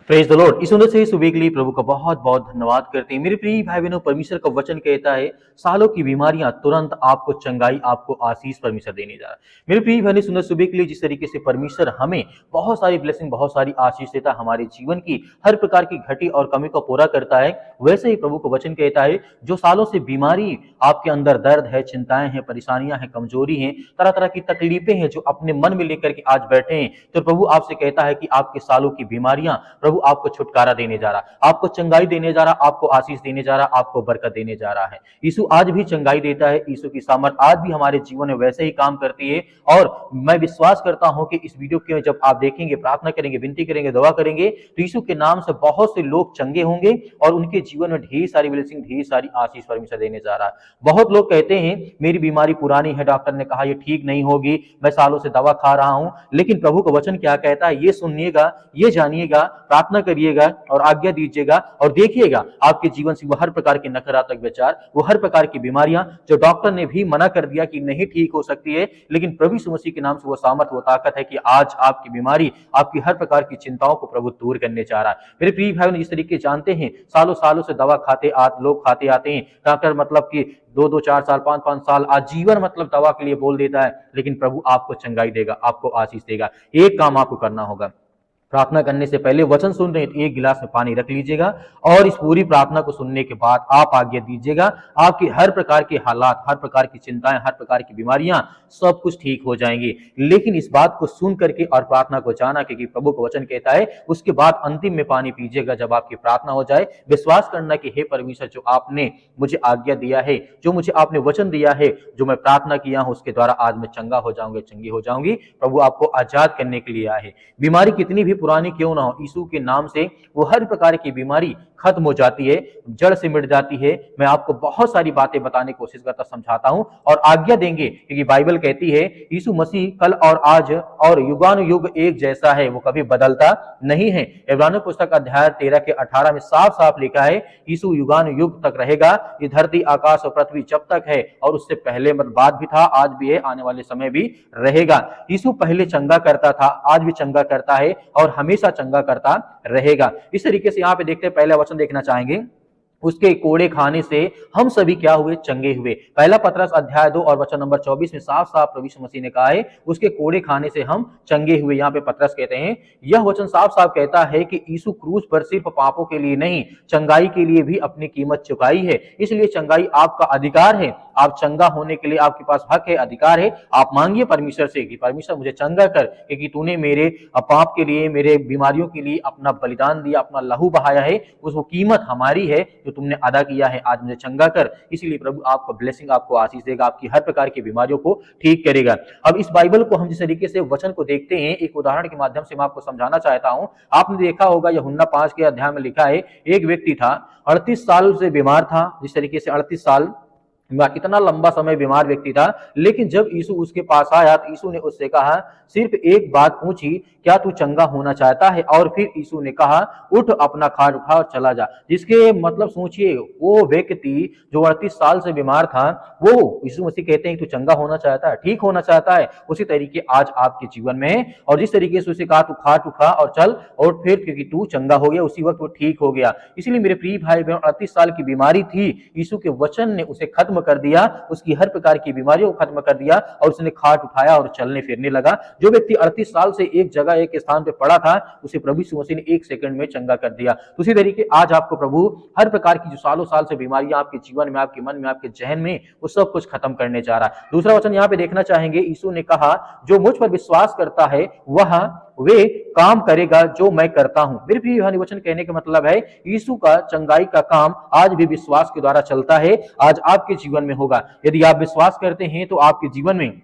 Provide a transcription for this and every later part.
Praise the Lord. इस सुंदर से सुबह के लिए प्रभु का बहुत बहुत धन्यवाद करते हैं। मेरे प्रिय भाई बहनों, परमेश्वर का वचन कहता है सालों की बीमारियां तुरंत आपको चंगाई, आपको आशीष परमेश्वर देने जा रहा है। मेरे प्रिय बहनों, सुंदर सुबह के लिए जिस तरीके से परमेश्वर हमें बहुत सारी ब्लेसिंग, बहुत सारी आशीष देता है, हमारे जीवन की हर प्रकार की घटी और कमी को पूरा करता है, वैसे ही प्रभु का वचन कहता है जो सालों से बीमारी आपके अंदर दर्द है, चिंताएं हैं, परेशानियां हैं, कमजोरी हैं, तरह तरह की तकलीफें हैं जो अपने मन में लेकर के आज बैठे हैं, तो प्रभु आपसे कहता है कि आपके सालों की बीमारियां प्रभु आपको छुटकारा देने जा रहा, आपको चंगाई देने जा रहा, आपको आशीष देने जा रहा, आपको बरकत देने जा रहा है। यीशु आज भी चंगाई देता है। यीशु की सामर्थ आज भी हमारे जीवन में वैसे ही काम करती है। और मैं विश्वास करता हूं कि इस वीडियो के जब आप देखेंगे, प्रार्थना करेंगे, विनती करेंगे, दुआ करेंगे, तो यीशु के नाम से बहुत से लोग चंगे होंगे और उनके जीवन में ढेर सारी ब्लेसिंग, ढेर सारी आशीष परमेश्वर देने जा रहा है। बहुत लोग कहते हैं मेरी बीमारी पुरानी है, डॉक्टर ने कहा ये ठीक नहीं होगी, मैं सालों से दवा खा रहा हूं, लेकिन प्रभु का वचन क्या कहता है ये सुनिएगा, ये जानिएगा, प्रार्थना करिएगा और आज्ञा दीजिएगा और देखिएगा आपके जीवन से वो हर प्रकार के नकारात्मक विचार, वो हर प्रकार की बीमारियां जो डॉक्टर ने भी मना कर दिया कि नहीं ठीक हो सकती है, लेकिन प्रभु यीशु मसीह के नाम से वो सामर्थ, वो ताकत है कि आज आपकी बीमारी, आपकी हर प्रकार की चिंताओं को प्रभु दूर करने जा रहा है। मेरे प्रिय भाई, इस तरीके जानते हैं सालों सालों से दवा खाते लोग खाते आते हैं, डॉक्टर मतलब कि 2-2 4 साल, 5-5 साल आजीवन मतलब दवा के लिए बोल देता है, लेकिन प्रभु आपको चंगाई देगा, आपको आशीष देगा। एक काम आपको करना होगा, प्रार्थना करने से पहले वचन सुन रहे हैं तो एक गिलास में पानी रख लीजिएगा और इस पूरी प्रार्थना को सुनने के बाद आप आज्ञा दीजिएगा, आपकी हर प्रकार के हालात, हर प्रकार की चिंताएं, हर प्रकार की बीमारियां सब कुछ ठीक हो जाएंगी। लेकिन इस बात को सुन करके और प्रार्थना को जाना, क्योंकि प्रभु का वचन कहता है उसके बाद अंतिम में पानी पीजिएगा जब आपकी प्रार्थना हो जाए। विश्वास करना कि हे परमेश्वर, जो आपने मुझे आज्ञा दिया है, जो मुझे आपने वचन दिया है, जो मैं प्रार्थना किया हूं उसके द्वारा आज मैं चंगा हो जाऊंगा, चंगी हो जाऊंगी। प्रभु आपको आजाद करने के लिए आए हैं। बीमारी कितनी भी पुरानी क्यों ना हो, यीशु के नाम से वो हर प्रकार की बीमारी खत्म हो जाती है, जड़ से मिट जाती है। मैं आपको बहुत सारी बातें बताने की कोशिश करता, समझाता हूं और आज्ञा देंगे, क्योंकि बाइबल कहती है यीशु मसीह कल और आज और युगानुयुग एक जैसा है, वो कभी बदलता नहीं है। इब्रानियों पुस्तक अध्याय 13 के 18 में साफ साफ लिखा है यीशु युगानुयुग तक रहेगा। ये धरती, आकाश और पृथ्वी जब तक है, और उससे पहले बाद भी था, आज भी है, आने वाले समय भी रहेगा। यीशु पहले चंगा करता था, आज भी चंगा करता है और हमेशा चंगा करता रहेगा। इस तरीके से यहाँ पे देखते हैं, पहला वचन देखना चाहेंगे, उसके कोड़े खाने से हम सभी क्या हुए, चंगे हुए। पहला पतरस अध्याय 2 और वचन नंबर 24 में साफ साफ प्रभु यीशु मसीह ने कहा है उसके कोड़े खाने से हम चंगे हुए। यहाँ पे पतरस कहते हैं, यह वचन साफ साफ कहता है कि यीशु क्रूस पर सिर्फ पापों के लिए नहीं, चंगाई के लिए भी अपनी कीमत चुकाई है। इसलिए चंगाई आपका अधिकार है। आप चंगा होने के लिए आपके पास हक है, अधिकार है। आप मांगिए परमेश्वर से कि परमेश्वर मुझे चंगा कर, क्योंकि तूने मेरे पाप के लिए, मेरे बीमारियों के लिए अपना बलिदान दिया, अपना लहू बहाया है, उस वो कीमत हमारी है जो तुमने अदा किया है। आज मुझे चंगा कर। इसीलिए प्रभु आपको ब्लेसिंग, आपको आशीष देगा, आपकी हर प्रकार की बीमारियों को ठीक करेगा। अब इस बाइबल को हम जिस तरीके से वचन को देखते हैं, एक उदाहरण के माध्यम से मैं आपको समझाना चाहता हूं। आपने देखा होगा यूहन्ना 5 के अध्याय में लिखा है, एक व्यक्ति था 38 साल से बीमार था। जिस तरीके से 38 साल कितना लंबा समय बीमार व्यक्ति था, लेकिन जब यीशु उसके पास आया तो यीशु ने उससे कहा, सिर्फ एक बात पूछी, क्या तू चंगा होना चाहता है? और फिर यीशु ने कहा, उठ, अपना खाट उठा और चला जा। जिसके मतलब सोचिए, वो व्यक्ति जो 38 साल से बीमार था, वो यीशु मसीह कहते हैं कि तू चंगा होना चाहता है, ठीक होना चाहता है। उसी तरीके आज आपके जीवन में है, और जिस तरीके से उसे कहा तू खाट उठा और चल, और फिर क्योंकि तू चंगा हो गया, उसी वक्त वो ठीक हो गया। इसलिए मेरे प्रिय भाई बहन, 38 साल की बीमारी थी, यीशु के वचन ने उसे खत्म कर दिया, उसकी हर प्रकार की बीमारियों को खत्म कर दिया और उसने खाट उठाया और चलने फिरने लगा। जो व्यक्ति 38 साल से एक जगह, एक स्थान पे पड़ा था, उसे प्रभु यीशु मसीह ने 1 सेकंड में चंगा कर दिया। उसी तरीके आज आपको प्रभु हर प्रकार की जो सालों साल से बीमारियां आपके जीवन में, आपके मन में, आपके जहन में, वो सब कुछ खत्म करने जा रहा है। दूसरा वचन यहाँ पे देखना चाहेंगे, यीशु ने कहा, जो मुझ पर विश्वास करता है वह वे काम करेगा जो मैं करता हूं। मेरे प्रिय भाई, वचन कहने का मतलब है यीशु का चंगाई का काम आज भी विश्वास के द्वारा चलता है, आज आपके जीवन में होगा। यदि आप विश्वास करते हैं तो आपके जीवन में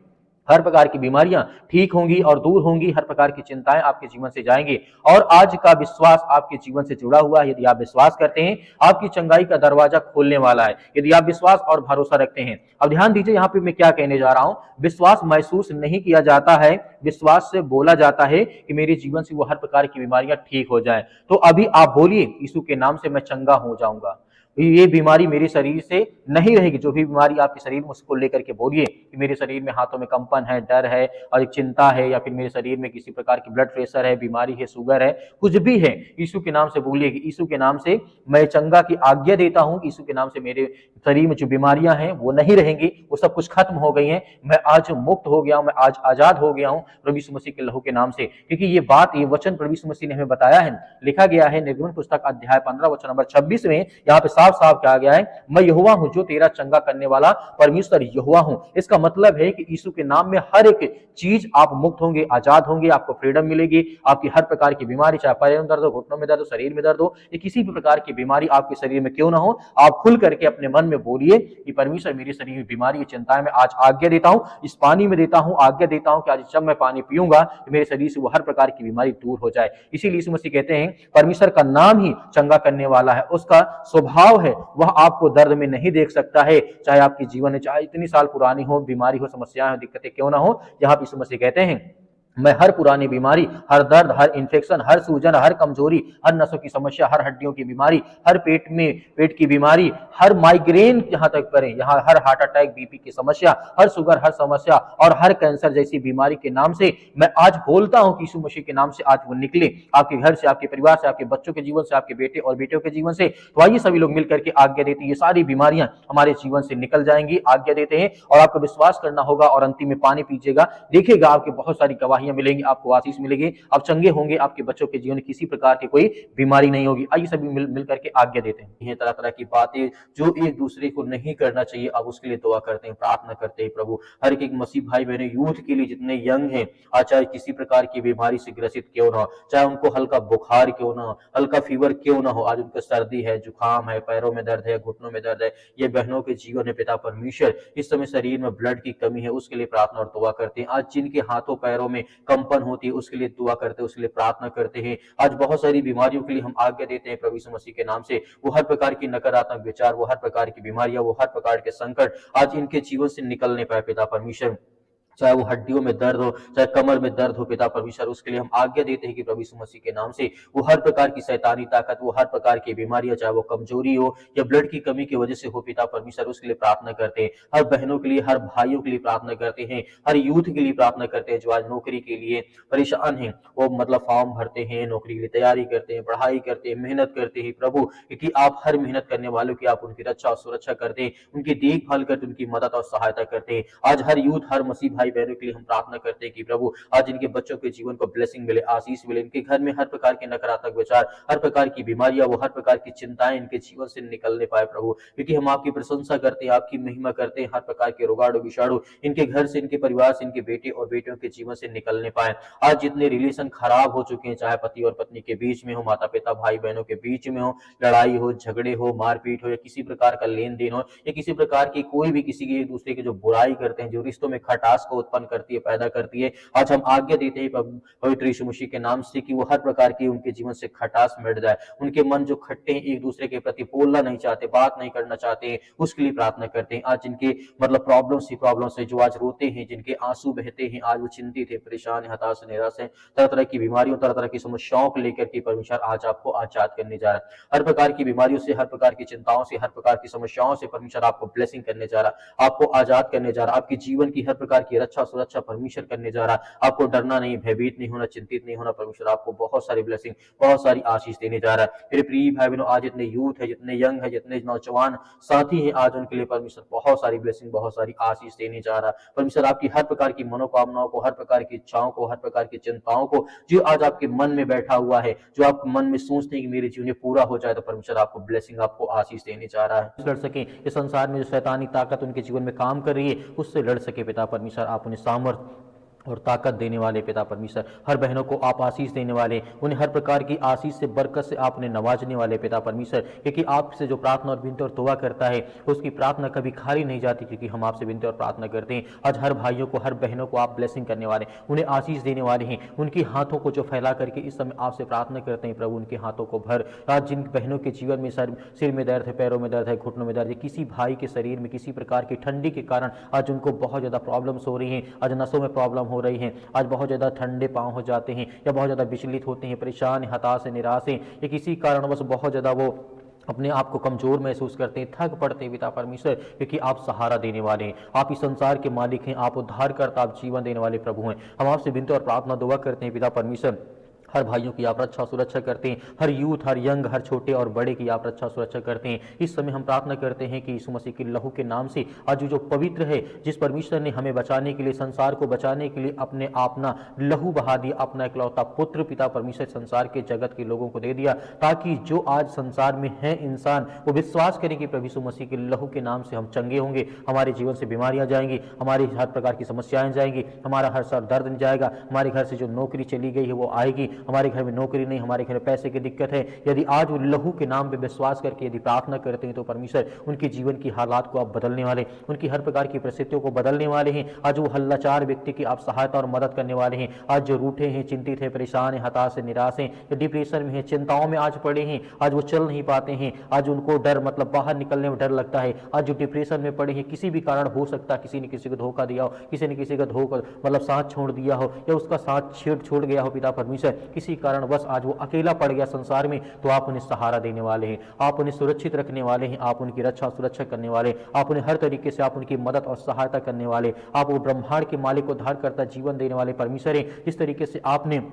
हर प्रकार की बीमारियां ठीक होंगी और दूर होंगी, हर प्रकार की चिंताएं आपके जीवन से जाएंगी। और आज का विश्वास आपके जीवन से जुड़ा हुआ है। यदि आप विश्वास करते हैं, आपकी चंगाई का दरवाजा खोलने वाला है, यदि आप विश्वास और भरोसा रखते हैं। अब ध्यान दीजिए, यहाँ पे मैं क्या कहने जा रहा हूं। विश्वास महसूस नहीं किया जाता है, विश्वास से बोला जाता है कि मेरे जीवन से वो हर प्रकार की बीमारियां ठीक हो जाए। तो अभी आप बोलिए, यीशु के नाम से मैं चंगा हो जाऊंगा, ये बीमारी मेरे शरीर से नहीं रहेगी। जो भी बीमारी आपके शरीर में, उसको लेकर के बोलिए कि मेरे शरीर में हाथों में कंपन है, डर है और एक चिंता है, या फिर मेरे शरीर में किसी प्रकार की ब्लड प्रेशर है, बीमारी है, शुगर है, कुछ भी है, यीशु के नाम से बोलिए कि यीशु के नाम से मैं चंगा की आज्ञा देता हूँ। यीशु के नाम से मेरे शरीर में जो बीमारियां हैं वो नहीं रहेंगी, वो सब कुछ खत्म हो गई हैं। मैं आज मुक्त हो गया हूं, मैं आज आजाद हो गया हूं प्रभु यीशु मसीह के लहू के नाम से। क्योंकि ये बात, ये वचन प्रभु यीशु मसीह ने हमें बताया है। लिखा गया है निर्गमन पुस्तक अध्याय 15 वचन नंबर 26 में, यहाँ पे साफ साफ कहा गया है, मैं यहोवा हूं जो तेरा चंगा करने वाला परमेश्वर यहोवा हूं। इसका मतलब है कि यीशु के नाम में हर एक चीज आप मुक्त होंगे, आजाद होंगे, आपको फ्रीडम मिलेगी। आपकी हर प्रकार की बीमारी, चाहे पैरों में दर्द हो, घुटनों में दर्द हो, शरीर में दर्द हो, या किसी भी प्रकार की बीमारी आपके शरीर में क्यों ना हो, आप खुल करके अपने मन में बोलिए कि परमेश्वर मेरे शरीर में बीमारी की चिंताएं मैं आज आज्ञा देता हूं, इस पानी में देता हूं, आज्ञा देता हूं कि आज जब मैं पानी पीऊंगा तो मेरे शरीर से वो हर प्रकार की बीमारी दूर हो जाए। इसीलिए यीशु मसीह कहते हैं परमेश्वर का नाम ही चंगा करने वाला है। उसका स्वभाव है, वह आपको दर्द में नहीं देख सकता है, चाहे आपके जीवन में चाहे इतनी साल पुरानी हो, बीमारी हो, समस्याएं हो, दिक्कतें क्यों ना हो। यहाँ पे यीशु मसीह कहते हैं मैं हर पुरानी बीमारी, हर दर्द, हर इन्फेक्शन, हर सूजन, हर कमजोरी, हर नसों की समस्या, हर हड्डियों की बीमारी, हर पेट की बीमारी, हर माइग्रेन यहाँ तक करें, यहाँ हर हार्ट अटैक, बीपी की समस्या, हर शुगर, हर समस्या और हर कैंसर जैसी बीमारी के नाम से मैं आज बोलता हूं कि यीशु मसीह के नाम से आज वो निकले आपके घर से, आपके परिवार से, आपके बच्चों के जीवन से, आपके बेटे और बेटियों के जीवन से। तो आइए सभी लोग मिलकर के आज्ञा देते हैं, ये सारी बीमारियां हमारे जीवन से निकल जाएंगी। आज्ञा देते हैं और आपको विश्वास करना होगा और अंतिम में पानी पीजिएगा, देखिएगा आपके बहुत सारी गवाहियां मिलेंगी, आपको आशीष मिलेगी, आप चंगे होंगे, आपके बच्चों के जीवन में किसी प्रकार की कोई बीमारी नहीं होगी। आइए सभी मिल करके आज्ञा देते हैं। तरह तरह की बातें जो एक दूसरे को नहीं करना चाहिए, अब उसके लिए दुआ करते हैं, प्रार्थना करते हैं। प्रभु हर एक मसीह भाई बहने यूथ के लिए, जितने यंग हैं, आज चाहे किसी प्रकार की बीमारी से ग्रसित क्यों ना हो, चाहे उनको हल्का बुखार क्यों ना हो, हल्का फीवर क्यों ना हो, आज उनको सर्दी है, जुकाम है, पैरों में दर्द है, घुटनों में दर्द है, ये बहनों के जीवन में पिता परमेश्वर इस समय शरीर में ब्लड की कमी है, उसके लिए प्रार्थना और दुआ करते हैं। आज जिनके हाथों पैरों में कंपन होती है, उसके लिए दुआ करते हैं, उसके लिए प्रार्थना करते हैं। आज बहुत सारी बीमारियों के लिए हम आज्ञा देते हैं प्रभु यीशु मसीह के नाम से, वो हर प्रकार की नकारात्मक विचार, वो हर प्रकार की बीमारियां, वो हर प्रकार के संकट आज इनके जीवन से निकलने पाए पिता परमेश्वर। चाहे वो हड्डियों में दर्द हो, चाहे कमर में दर्द हो, पिता परमेश्वर उसके लिए हम आज्ञा देते हैं कि प्रभु यीशु मसीह के नाम से वो हर प्रकार की शैतानी ताकत, वो हर प्रकार की बीमारियां, चाहे वो कमजोरी हो या ब्लड की कमी की वजह से हो, पिता परमेश्वर उसके लिए प्रार्थना करते हैं। हर बहनों के लिए, हर भाइयों के लिए प्रार्थना करते हैं, हर यूथ के लिए प्रार्थना करते हैं जो आज नौकरी के लिए परेशान है, वो मतलब फॉर्म भरते हैं, नौकरी के लिए तैयारी करते हैं, पढ़ाई करते हैं, मेहनत करते हैं प्रभु, क्योंकि आप हर मेहनत करने वालों की आप उनकी रक्षा और सुरक्षा करते हैं, उनकी देखभाल करते, उनकी मदद और सहायता करते हैं। आज हर यूथ, हर मसीह भाई बहनों के लिए हम प्रार्थना करते हैं कि प्रभु आज इनके बच्चों के जीवन को ब्लेसिंग मिले, आशीष मिले, इनके घर में हर प्रकार के नकारात्मक विचार, हर प्रकार की बीमारियां, वो हर प्रकार की चिंताएं इनके जीवन से निकलने पाए प्रभु, क्योंकि हम आपकी प्रशंसा करते हैं, आपकी महिमा करते हैं। हर प्रकार के रोगाणु विषाणु इनके घर से, इनके परिवार से, इनके बेटे और बेटियों के जीवन से निकलने पाए। आज जितने रिलेशन खराब हो चुके हैं, चाहे पति और पत्नी के बीच में हो, माता पिता भाई बहनों के बीच में हो, लड़ाई हो, झगड़े हो, मारपीट हो, या किसी प्रकार का लेन देन हो, या किसी प्रकार की कोई भी किसी की एक दूसरे की जो बुराई करते हैं, जो रिश्तों में खटास को उत्पन्न करती है, पैदा करती है, आज हम आज्ञा देते हैं पवित्र यीशु मसीह के नाम से कि वो हर प्रकार की उनके जीवन से खटास मिट जाए। उनके मन जो खट्टे हैं, एक दूसरे के प्रति बोलना नहीं चाहते, बात नहीं करना चाहते हैं, उसके लिए प्रार्थना करते हैं। आज जिनके मतलब प्रॉब्लम से जो आज रोते हैं, जिनके आंसू बहते हैं, आज वो चिंतित है, परेशान है, हताश, निराश है, तरह तरह की बीमारियों, तरह तरह की समस्याओं को लेकर के परमेश्वर आज आपको आजाद करने जा रहा है। हर प्रकार की बीमारियों से, हर प्रकार की चिंताओं से, हर प्रकार की समस्याओं से परमेश्वर आपको ब्लेसिंग करने जा रहा है, आपको आजाद करने जा रहा है, आपके जीवन की हर प्रकार की रक्षा सुरक्षा परमेश्वर करने जा रहा है। आपको डरना नहीं, भयभीत नहीं होना, चिंतित नहीं होना, परमेश्वर आपको बहुत सारी ब्लेसिंग, बहुत सारी आशीष देने जा रहा है। मेरे प्रिय भाई बहनों, आज जितने यूथ है, जितने यंग है, जितने नौजवान साथी हैं, आज उनके लिए परमेश्वर बहुत सारी ब्लेसिंग, बहुत सारी आशीष देने जा रहा है। परमेश्वर आपकी हर प्रकार की मनोकामनाओं को, हर प्रकार की इच्छाओं को, हर प्रकार की चिंताओं को, जो आज आपके मन में बैठा हुआ है, जो आप मन में सोचते हैं कि मेरे जीवन में पूरा हो जाए, तो परमेश्वर आपको ब्लेसिंग, आपको आशीष देने जा रहा है। लड़ सके इस संसार में जो शैतानी ताकत उनके जीवन में काम कर रही है, उससे लड़ सके पिता परमेश्वर, आप उन्हें सामर्थ और ताकत देने वाले पिता परमेश्वर, हर बहनों को आप आशीष देने वाले, उन्हें हर प्रकार की आशीष से, बरकत से आप उन्हें नवाजने वाले पिता परमेश्वर, क्योंकि आपसे जो प्रार्थना और विनती और दुआ करता है, उसकी प्रार्थना कभी खाली नहीं जाती, क्योंकि हम आपसे विनती और प्रार्थना करते हैं। आज हर भाइयों को, हर बहनों को आप ब्लेसिंग करने वाले, उन्हें आशीष देने वाले हैं। उनकी हाथों को जो फैला करके इस समय आपसे प्रार्थना करते हैं प्रभु, उनके हाथों को भर। आज जिन बहनों के जीवन में सिर में दर्द है, पैरों में दर्द है, घुटनों में दर्द है, किसी भाई के शरीर में किसी प्रकार की ठंडी के कारण आज उनको बहुत ज्यादा प्रॉब्लम्स हो रही हैं, आज नसों में प्रॉब्लम हो रही है, आज बहुत ज़्यादा ठंडे पांव हो जाते हैं, या बहुत ज़्यादा विचलित होते हैं, परेशान, हताश, निराश हैं, या किसी कारणवश बहुत ज़्यादा वो अपने आप को कमज़ोर महसूस करते हैं, थक पड़ते हैं पिता परमेश्वर, क्योंकि आप सहारा देने वाले हैं, आप इस संसार के मालिक हैं, आप उद्धारकर्ता, आप जीवन देने वाले प्रभु हैं। हम आपसे विनती और प्रार्थना दुआ करते हैं पिता परमेश्वर, हर भाइयों की आप रक्षा सुरक्षा करते हैं, हर यूथ, हर यंग, हर छोटे और बड़े की आप रक्षा सुरक्षा करते हैं। इस समय हम प्रार्थना करते हैं कि यीशु मसीह के लहू के नाम से आज जो पवित्र है, जिस परमेश्वर ने हमें बचाने के लिए, संसार को बचाने के लिए अपने अपना लहू बहा दिया, अपना इकलौता पुत्र पिता परमेश्वर संसार के जगत के लोगों को दे दिया, ताकि जो आज संसार में है इंसान वो विश्वास करें कि प्रभु यीशु मसीह के लहू के नाम से हम चंगे होंगे, हमारे जीवन से बीमारियां जाएंगी, हमारी हर प्रकार की समस्याएं जाएंगी, हमारा हर सर दर्द जाएगा, हमारे घर से जो नौकरी चली गई है वो आएगी, हमारे घर में नौकरी नहीं, हमारे घर में पैसे की दिक्कत है। यदि आज वो लहू के नाम पे विश्वास करके यदि प्रार्थना करते हैं तो परमेश्वर उनके जीवन की हालात को आप बदलने वाले, उनकी हर प्रकार की परिस्थितियों को बदलने वाले हैं। आज वो हल्लाचार व्यक्ति की आप सहायता और मदद करने वाले हैं। आज जो रूठे हैं, चिंतित है, परेशान है, हताश है, निराश है, डिप्रेशन में है, चिंताओं में आज पड़े हैं, आज वो चल नहीं पाते हैं, आज उनको डर मतलब बाहर निकलने में डर लगता है, आज जो डिप्रेशन में पड़े हैं, किसी भी कारण हो सकता है, किसी ने किसी को धोखा दिया हो, किसी ने किसी का धोखा मतलब साथ छोड़ दिया हो, या उसका साथ छोड़ गया हो पिता परमेश्वर, किसी कारण बस आज वो अकेला पड़ गया संसार में, तो आप उन्हें सहारा देने वाले हैं, आप उन्हें सुरक्षित रखने वाले हैं, आप उनकी रक्षा सुरक्षा करने वाले, आप उन्हें हर तरीके से आप उनकी मदद और सहायता करने वाले, आप वो ब्रह्मांड के मालिक, उद्धारकर्ता, जीवन देने वाले परमेश्वर हैं। जिस तरीके से आपने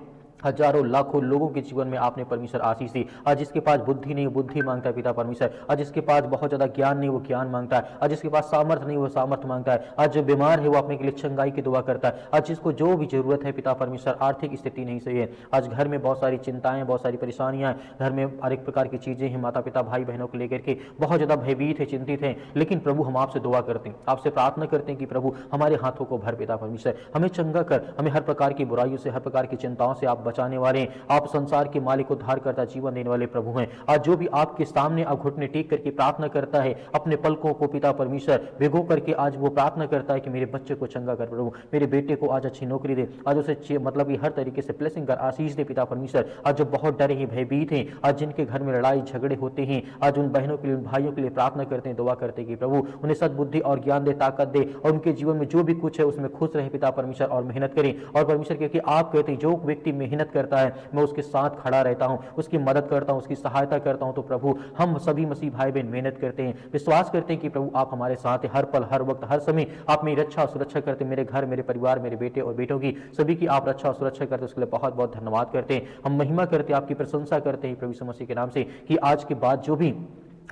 हजारों लाखों लोगों के जीवन में आपने परमेश्वर आशीष दी, आज जिसके पास बुद्धि नहीं बुद्धि मांगता है पिता परमेश्वर, आज जिसके पास बहुत ज्यादा ज्ञान नहीं वो ज्ञान मांगता है, आज जिसके पास सामर्थ्य नहीं वो सामर्थ्य मांगता है, आज जो बीमार है वो अपने के लिए चंगाई की दुआ करता है, आज जिसको जो भी जरूरत है पिता परमेश्वर, आर्थिक स्थिति नहीं सही है, आज घर में बहुत सारी चिंताएं, बहुत सारी परेशानियां, घर में हर एक प्रकार की चीजें हैं, माता पिता भाई बहनों को लेकर के बहुत ज्यादा भयभीत है, चिंतित है, लेकिन प्रभु हम आपसे दुआ करते हैं, आपसे प्रार्थना करते हैं कि प्रभु हमारे हाथों को भर पिता परमेश्वर, हमें चंगा कर, हमें हर प्रकार की बुराइयों से, हर प्रकार की चिंताओं से आप बचाने वाले हैं, आप संसार के मालिक, उद्धार करता, जीवन देने वाले प्रभु हैं। आज जो भी आपके सामने अब घुटने टेक करके प्रार्थना करता है, अपने पलकों को पिता परमेश्वर भिगो करके आज वो प्रार्थना करता है कि मेरे बच्चे को चंगा कर प्रभु, मेरे बेटे को आज अच्छी नौकरी दे, आज उसे मतलब कि हर तरीके से ब्लेसिंग कर, आशीष दे पिता परमेश्वर। आज जो बहुत डरे हैं, भयभीत हैं, आज जिनके घर में लड़ाई झगड़े होते हैं, आज उन बहनों के लिए, उन भाइयों के लिए प्रार्थना करते हैं, दुआ करते हैं कि प्रभु उन्हें सद्बुद्धि और ज्ञान दे, ताकत दे, और उनके जीवन में जो भी कुछ है उसमें खुश रहे पिता परमेश्वर, और मेहनत करें। और परमेश्वर क्योंकि आप कहते हैं जो व्यक्ति मेहनत करता है मैं उसके साथ खड़ा रहता हूं, उसकी मदद करता हूं, उसकी सहायता करता हूं। तो प्रभु हम सभी मसीह भाई बहन मेहनत करते हैं, विश्वास करते हैं कि प्रभु आप हमारे साथ हैं, हर पल, हर वक्त, हर समय आप मेरी रक्षा और सुरक्षा करते हैं, मेरे घर, मेरे परिवार, मेरे बेटे और बेटों की सभी की आप रक्षा और सुरक्षा करते हैं, उसके लिए बहुत बहुत धन्यवाद करते हैं। हम महिमा करते हैं, आपकी प्रशंसा करते हैं प्रभु यीशु मसीह के नाम से, कि आज के बाद जो भी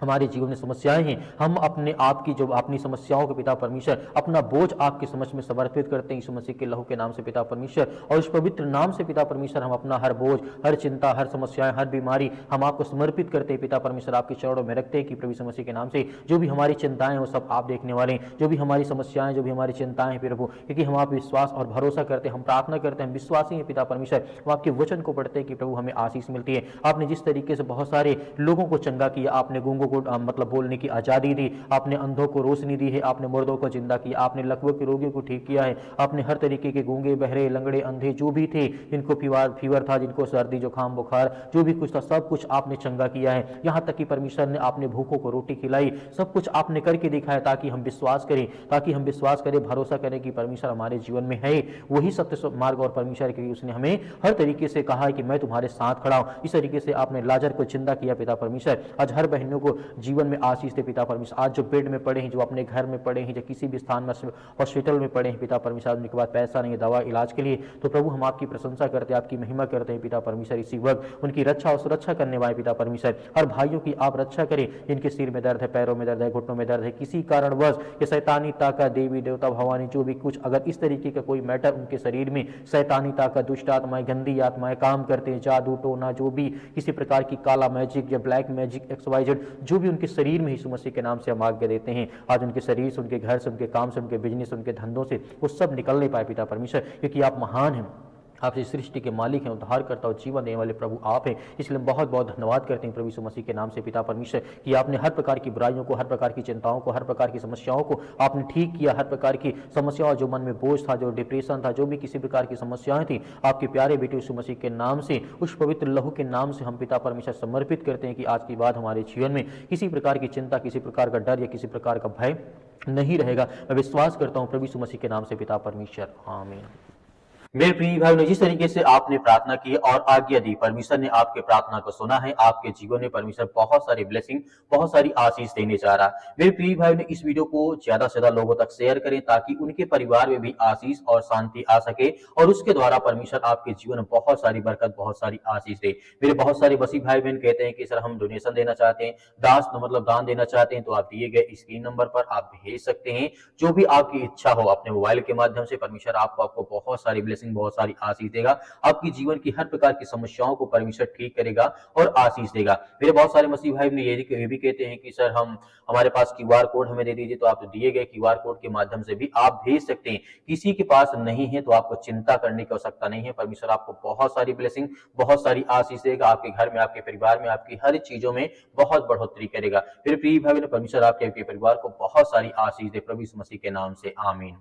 हमारे जीवन में समस्याएं हैं, हम अपने आप की जो अपनी समस्याओं के पिता परमेश्वर अपना बोझ आपके समझ में समर्पित करते हैं यीशु मसीह के लहू के नाम से पिता परमेश्वर, और इस पवित्र नाम से पिता परमेश्वर हम अपना हर बोझ, हर चिंता, हर समस्याएं, हर बीमारी हम आपको समर्पित करते हैं पिता परमेश्वर, आपके चरणों में रखते हैं कि प्रभु यीशु मसीह के नाम से जो भी हमारी चिंताएं वो सब आप देखने वाले हैं, जो भी हमारी समस्याएं, जो भी हमारी चिंताएं हैं प्रभु, क्योंकि हम आप विश्वास और भरोसा करते हैं, हम प्रार्थना करते हैं, हम विश्वासी हैं पिता परमेश्वर, हम आपके वचन को पढ़ते हैं कि प्रभु हमें आशीष मिलती है। आपने जिस तरीके से बहुत सारे लोगों को चंगा किया, आपने गूंगों को मतलब बोलने की आजादी दी, आपने अंधों को रोशनी दी है, आपने मुर्दों को जिंदा किया, आपने लकवे के रोगियों को ठीक किया है, आपने हर तरीके के गूंगे, बहरे, लंगड़े, अंधे जो भी थे, जिनको फीवर था, जिनको सर्दी, जुकाम, बुखार जो भी कुछ था, सब कुछ आपने चंगा किया है। यहाँ तक कि परमेश्वर ने आपने भूखों को रोटी खिलाई, सब कुछ आपने करके दिखाया, ताकि हम विश्वास करें, भरोसा करें कि परमेश्वर हमारे जीवन में है, वही सत्य मार्ग और परमेश्वर के लिए उसने हमें हर तरीके से कहा है कि मैं तुम्हारे साथ खड़ा हूं। इस तरीके से आपने लाजर को जिंदा किया पिता परमेश्वर, आज हर बहनों को जीवन में आशीष दे पिता परमेश्वर। आज जो बेड में पड़े हैं, जो अपने घर में पड़े हैं, जो किसी भी स्थान में हॉस्पिटल में पड़े हैं पिता परमेश्वर, उनके पास पैसा नहीं है दवा इलाज के लिए, तो प्रभु हम आपकी प्रशंसा करते हैं, आपकी महिमा करते हैं पिता परमेश्वर। इसी वक्त उनकी रक्षा और सुरक्षा करने वाले पिता परमेश्वर, हर भाइयों की आप रक्षा करें, जिनके सिर में दर्द है, पैरों में दर्द है, घुटनों में दर्द है, किसी कारणवश ये शैतानी ताकत, देवी देवता भवानी जो भी कुछ अगर इस तरीके का कोई मैटर उनके शरीर में शैतानी ताकत, दुष्ट आत्माएं, गंदी आत्माएं काम करते हैं, जादू टोना जो भी किसी प्रकार की काला मैजिक या ब्लैक मैजिक XYZ जो भी उनके शरीर में यीशु मसीह के नाम से हम आज्ञा देते हैं, आज उनके शरीर से, उनके घर से, उनके काम से, उनके बिजनेस, उनके धंधों से वो सब निकलने पाए पिता परमेश्वर, क्योंकि आप महान हैं, आप इस सृष्टि के मालिक हैं, उद्धार करता और जीवन देने वाले प्रभु आप हैं। इसलिए हम बहुत बहुत धन्यवाद करते हैं प्रभु यीशु मसीह के नाम से पिता परमेश्वर, कि आपने हर प्रकार की बुराइयों को, हर प्रकार की चिंताओं को, हर प्रकार की समस्याओं को आपने ठीक किया, हर प्रकार की समस्याओं, जो मन में बोझ था, जो डिप्रेशन था, जो भी किसी प्रकार की समस्याएं थी, आपके प्यारे बेटे यीशु मसीह के नाम से, उस पवित्र लहू के नाम से हम पिता परमेश्वर समर्पित करते हैं कि आज की बात हमारे जीवन में किसी प्रकार की चिंता, किसी प्रकार का डर या किसी प्रकार का भय नहीं रहेगा। मैं विश्वास करता हूँ प्रभु यीशु मसीह के नाम से पिता परमेश्वर, आमीन। मेरे प्रिय भाई ने जिस तरीके से आपने प्रार्थना की और आज्ञा दी, परमेश्वर ने आपके प्रार्थना को सुना है। आपके जीवन में परमेश्वर बहुत सारी ब्लेसिंग, बहुत सारी आशीष देने जा रहा है। मेरे प्रिय भाई ने इस वीडियो को ज्यादा से ज्यादा लोगों तक शेयर करें ताकि उनके परिवार में भी आशीष और शांति आ सके और उसके द्वारा परमेश्वर आपके जीवन में बहुत सारी बरकत, बहुत सारी आशीष दे। मेरे बहुत सारे मसीह भाई बहन कहते हैं कि सर हम डोनेशन देना चाहते हैं, दास मतलब दान देना चाहते हैं, तो आप दिए गए स्क्रीन नंबर पर आप भेज सकते हैं। जो भी आपकी इच्छा हो अपने मोबाइल के माध्यम से, परमेश्वर आपको आपको बहुत सारी ब्लेसिंग, बहुत सारी आशीष देगा। आपकी जीवन की हर प्रकार की समस्याओं को परमेश्वर ठीक करेगा और आशीष देगा। मेरे बहुत सारे मसीह भाई ये भी कहते हैं कि सर हम हमारे पास क्यूआर कोड हमें दे दीजिए, तो आप दिए गए क्यूआर कोड के माध्यम से भी आप भेज सकते हैं। किसी के पास नहीं है तो आपको चिंता करने की आवश्यकता नहीं है। परमेश्वर आपको बहुत सारी ब्लेसिंग, बहुत सारी आशीष देगा। आपके घर में, आपके परिवार में, आपकी हर चीजों में बहुत बढ़ोतरी करेगा। फिर प्रिय भाई, परमेश्वर आपके परिवार को बहुत सारी आशीष दे। प्रभु यीशु मसीह के नाम से आमीन।